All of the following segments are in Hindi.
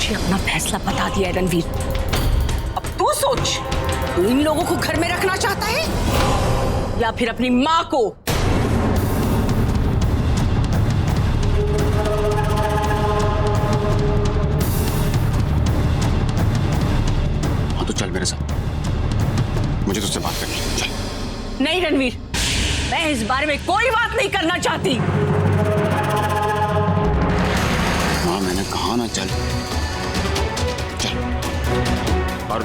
मुझे अपना फैसला बता दिया है रणवीर। अब तू सोच, तू इन लोगों को घर में रखना चाहता है या फिर अपनी माँ को? हाँ तो चल मेरे साथ, मुझे तुझसे बात करनी है, चल। नहीं रणवीर, मैं इस बारे में कोई बात नहीं करना चाहती। माँ मैंने कहा ना चल चल। और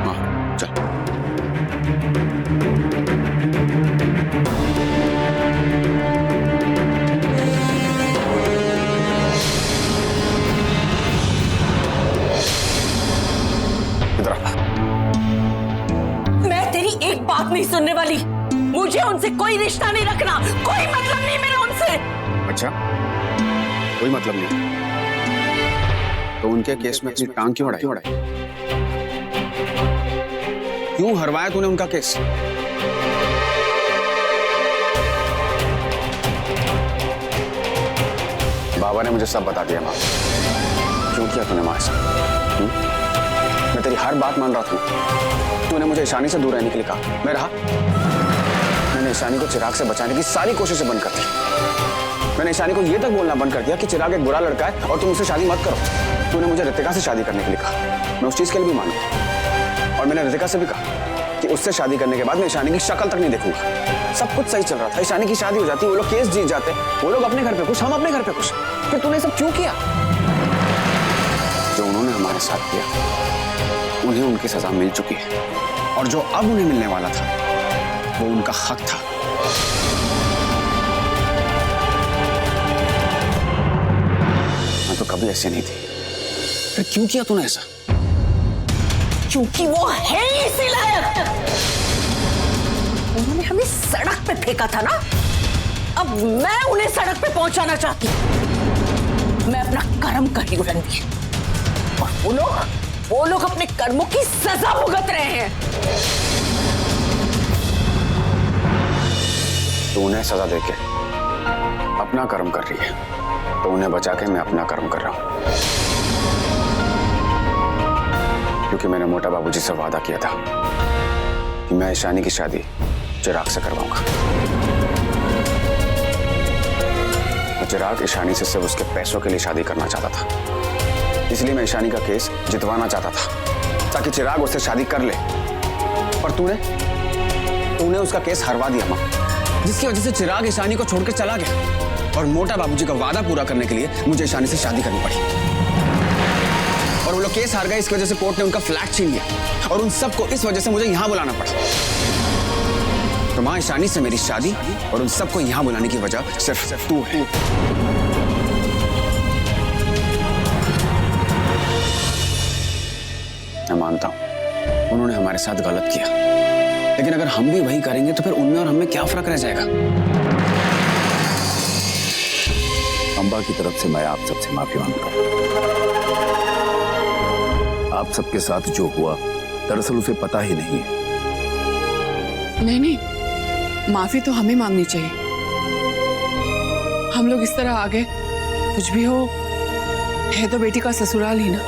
माँ चल। मैं तेरी एक बात नहीं सुनने वाली। मुझे उनसे कोई रिश्ता नहीं रखना, कोई मतलब नहीं मेरा उनसे। अच्छा, कोई मतलब नहीं तो उनके केस में अपनी टांग क्यों अड़ाई? क्यों हरवाया तूने उनका केस? बाबा ने मुझे सब बता दिया माँ। क्यों किया तूने माँ ऐसा? मैं तेरी हर बात मान रहा था। तूने मुझे ईशानी से दूर रहने के लिए कहा, मैं रहा। मैंने ईशानी को चिराग से बचाने की सारी कोशिशें बंद कर दी। मैंने ईशानी को यह तक बोलना बंद कर दिया कि चिराग एक बुरा लड़का है और तुम उससे शादी मत करो। तूने मुझे रितिका से शादी करने के लिए कहा, मैं उस चीज के लिए भी मानू। और मैंने रितिका से भी कहा कि उससे शादी करने के बाद मैं ईशानी की शक्ल तक नहीं देखूंगा। सब कुछ सही चल रहा था, ईशानी की शादी हो जाती, वो लोग केस जीत जाते, वो लोग अपने घर पे खुश, हम अपने घर पे खुश। फिर तूने सब क्यों किया? जो उन्होंने हमारे साथ किया उन्हें उनकी सजा मिल चुकी है, और जो अब उन्हें मिलने वाला था वो उनका हक था। मैं तो कभी ऐसे नहीं थी, फिर क्यों किया तूने ऐसा? क्योंकि वो है ही इसी लायक। उन्होंने हमें सड़क पे फेंका था ना, अब मैं उन्हें सड़क पे पहुंचाना चाहती हूं। मैं अपना कर्म कर रही हूं रणवीर, और वो लोग अपने कर्मों की सजा भुगत रहे हैं। तू उन्हें सजा देके अपना कर्म कर रही है, तो उन्हें बचा के मैं अपना कर्म कर रहा हूं। क्योंकि मैंने मोटा बाबूजी से वादा किया था कि मैं ईशानी की शादी चिराग से करवाऊंगा। तो चिराग ईशानी से सिर्फ उसके पैसों के लिए शादी करना चाहता था, इसलिए मैं ईशानी का केस जितवाना चाहता था ताकि चिराग उससे शादी कर ले। पर तूने उसका केस हरवा दिया मां, जिसकी वजह से चिराग ईशानी को छोड़कर चला गया, और मोटा बाबूजी का वादा पूरा करने के लिए मुझे ईशानी से शादी करनी पड़ी। और वो लोग केस हार गए, इसकी वजह से कोर्ट ने उनका फ्लैट छीन लिया, और उन सबको इस वजह से मुझे यहां बुलाना पड़ा। तो मां, ईशानी से मेरी शादी और उन सबको यहां बुलाने की वजह सिर्फ तू है। मैं मानता हूं उन्होंने हमारे साथ गलत किया, लेकिन अगर हम भी वही करेंगे तो फिर उनमें और हमें क्या फर्क रह जाएगा? अंबा की तरफ से मैं आप सबसे माफी मांगता हूं। आप सबके साथ जो हुआ दरअसल उसे पता ही नहीं है। नहीं, माफी तो हमें मांगनी चाहिए। हम लोग इस तरह आ गए, कुछ भी हो है तो बेटी का ससुराल ही ना।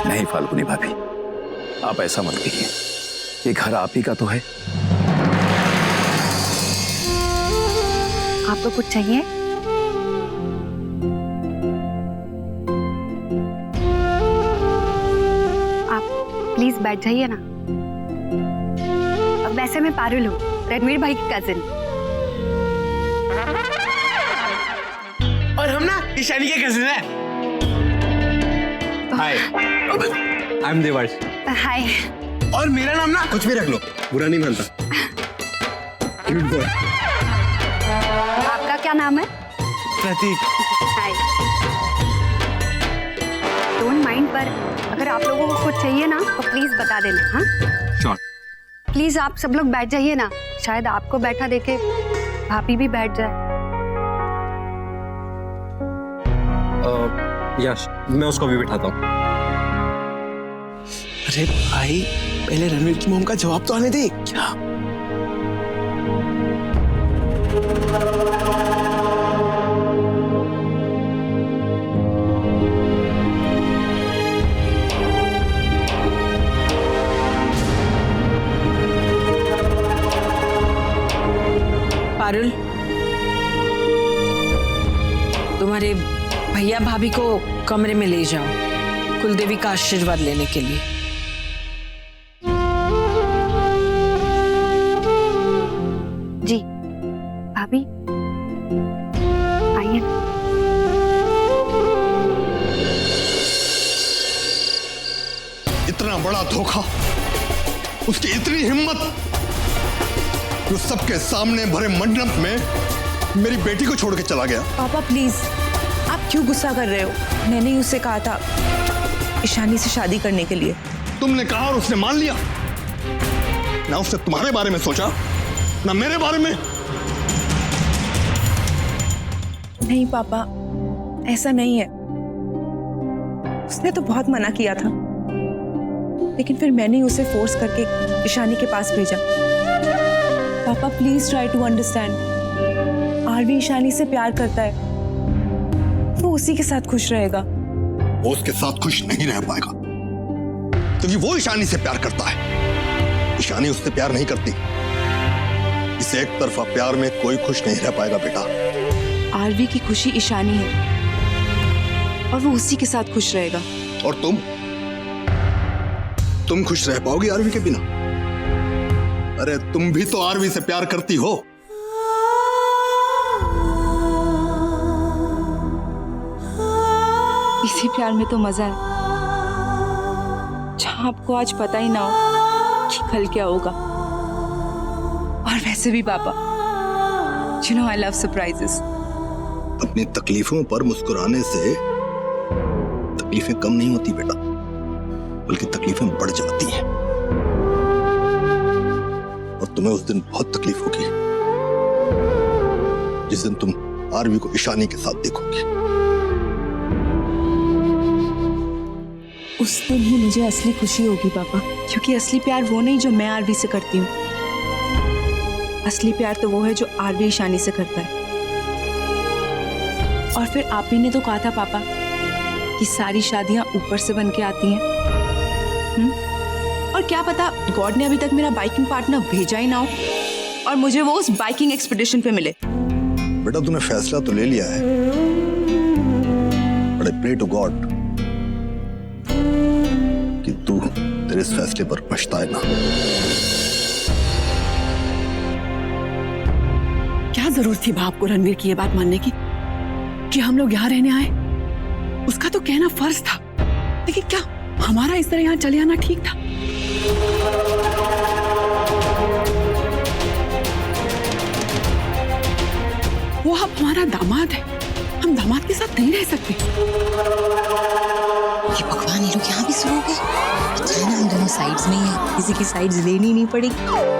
नहीं फाल्गुनी भाभी, आप ऐसा मत कहिए, ये घर आप ही का तो है। आपको कुछ चाहिए? आप प्लीज बैठ जाइए ना। वैसे मैं पारुल हूँ, रणवीर भाई की कजिन। और हम ना ईशानी के कजिन हैं। हाय, आई एम देवर्ष। हाय। और मेरा नाम ना कुछ भी रख लो, बुरा नहीं मानता। Cute boy. आपका क्या नाम है? प्रतीक। हाय। डोंट माइंड, पर अगर आप लोगों को कुछ चाहिए ना तो प्लीज बता देना। हाँ श्योर। प्लीज आप सब लोग बैठ जाइए ना, शायद आपको बैठा देखे भाभी भी बैठ जाए। यश, मैं उसको भी बिठाता हूँ। अरे भाई, पहले रणवीर की मॉम का जवाब तो आने दे। क्या? पारुल, तुम्हारे भैया भाभी को कमरे में ले जाओ कुलदेवी का आशीर्वाद लेने के लिए। जी भाभी आइए। इतना बड़ा धोखा, उसकी इतनी हिम्मत, जो सबके सामने भरे मंडप में मेरी बेटी को छोड़ के चला गया। पापा प्लीज, आप क्यों गुस्सा कर रहे हो? मैंने ही उससे कहा था ईशानी से शादी करने के लिए। तुमने कहा और उसने मान लिया। ना उसने तुम्हारे बारे में सोचा, ना मेरे बारे में। नहीं पापा, ऐसा नहीं है। उसने तो बहुत मना किया था, लेकिन फिर मैंने उसे फोर्स करके ईशानी के पास भेजा। पापा please try to understand. Aarvi Ishani से प्यार करता है, वो उसी के साथ खुश रहेगा। वो उसके साथ खुश नहीं रह पाएगा, क्योंकि वो ईशानी से प्यार करता है। ईशानी उससे प्यार नहीं करती। इस एक तरफा प्यार में कोई खुश नहीं रह पाएगा बेटा। आरवी की खुशी ईशानी है और वो उसी के साथ खुश रहेगा। और तुम खुश रह पाओगी आरवी के बिना? अरे तुम भी तो आरवी से प्यार करती हो। इसी प्यार में तो मजा है, जहां आपको आज पता ही ना हो कि कल क्या होगा। और वैसे भी पापा, you know I love surprises। अपनी तकलीफों पर मुस्कुराने से तकलीफें कम नहीं होती बेटा, बल्कि तकलीफें बढ़ जाती हैं। और तुम्हें उस दिन बहुत तकलीफ होगी, जिस दिन तुम आरवी को ईशानी के साथ देखोगे। उस दिन ही मुझे असली खुशी होगी पापा, क्योंकि असली प्यार वो नहीं जो मैं आरवी से करती हूँ। असली प्यार तो वो है जो आरवी ईशानी से करता है। और फिर आप ही ने तो कहा था पापा कि सारी शादियां ऊपर से बन के आती हैं। और क्या पता गॉड ने अभी तक मेरा बाइकिंग पार्टनर भेजा ही ना हो और मुझे वो उस बाइकिंग एक्सपीडिशन पे मिले। बेटा तूने फैसला तो ले लिया है, but I pray to God कि तू तेरे इस फैसले पर पछताए ना। क्या जरूरत थी बाप को रणवीर की ये बात मानने की कि हम लोग यहाँ रहने आए? उसका तो कहना फर्ज था, लेकिन क्या हमारा इस तरह यहाँ चले आना ठीक था? वो अब हमारा दामाद है, हम दामाद के साथ नहीं रह सकते। ये भगवान, ये लोग यहाँ भी शुरू हो गए। अच्छा है ना, हम दोनों साइड्स में ही हैं, किसी की साइड्स लेनी नहीं पड़ेगी।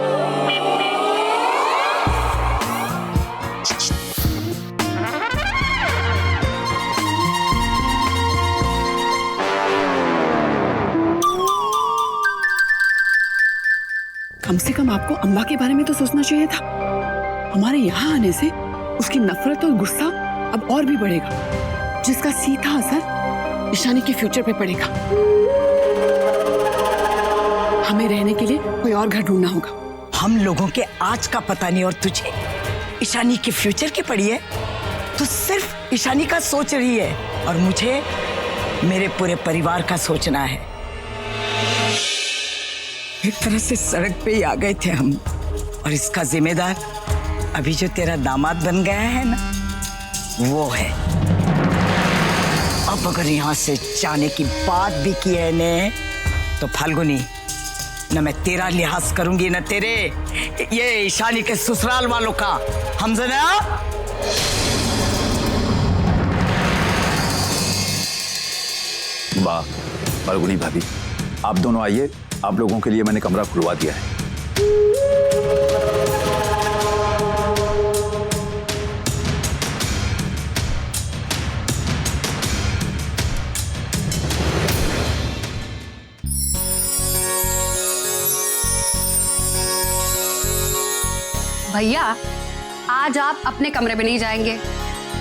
कम से कम आपको अम्बा के बारे में तो सोचना चाहिए था। हमारे यहाँ आने से उसकी नफरत और गुस्सा अब और भी बढ़ेगा, जिसका सीधा असर ईशानी के फ्यूचर पे पड़ेगा। हमें रहने के लिए कोई और घर ढूंढना होगा। हम लोगों के आज का पता नहीं और तुझे ईशानी के फ्यूचर की पड़ी है। तू सिर्फ ईशानी का सोच रही है और मुझे मेरे पूरे परिवार का सोचना है। एक तरह से सड़क पे ही आ गए थे हम, और इसका जिम्मेदार अभी जो तेरा दामाद बन गया है ना, वो है। अब अगर यहाँ से जाने की बात भी की है ने, तो फाल्गुनी, न मैं तेरा लिहाज करूंगी न तेरे ये ईशानी के ससुराल वालों का। हमजना, वाह फाल्गुनी भाभी, आप दोनों आइए, आप लोगों के लिए मैंने कमरा खुलवा दिया है। भैया आज आप अपने कमरे में नहीं जाएंगे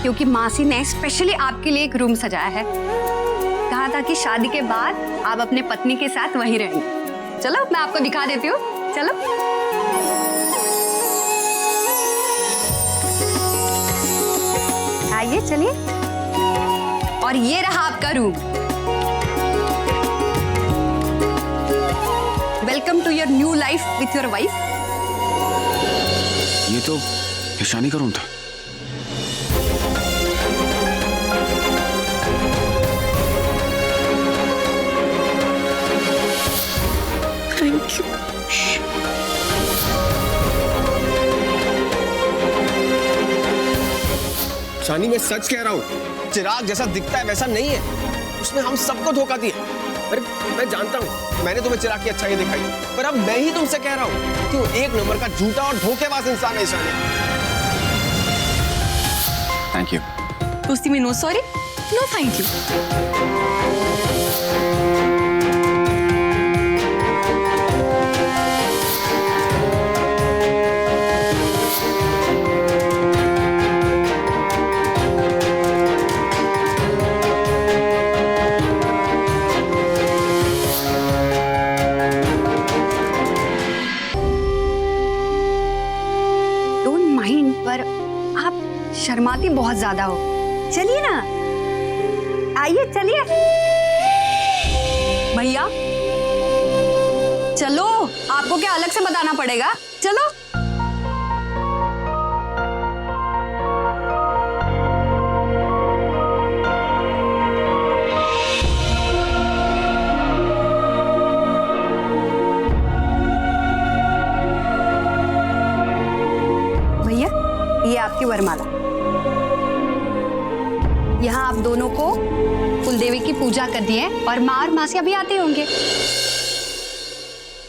क्योंकि मासी ने स्पेशली आपके लिए एक रूम सजाया है। कहा था कि शादी के बाद आप अपने पत्नी के साथ वहीं रहेंगे। चलो मैं आपको दिखा देती हूँ, चलो। आइए चलिए। और ये रहा आपका room. Welcome to your new life with your wife. ये तो ईशानी का रूम था। Thank you. शानी मैं सच कह रहा हूँ, चिराग जैसा दिखता है वैसा नहीं है। उसने हम सबको धोखा दिया। अरे मैं जानता हूँ मैंने तुम्हें चिराग की अच्छाई दिखाई, पर अब मैं ही तुमसे कह रहा हूँ कि वो एक नंबर का झूठा और धोखेबाज इंसान है शानी। Thank you. दोस्ती में no sorry no thank you. शर्माती बहुत ज्यादा हो। चलिए ना, आइए चलिए। भैया चलो, आपको क्या अलग से बताना पड़ेगा? चलो। भैया ये आपकी वरमाला। यहाँ आप दोनों को कुलदेवी की पूजा कर दी है और माँ और मासी अभी आते होंगे।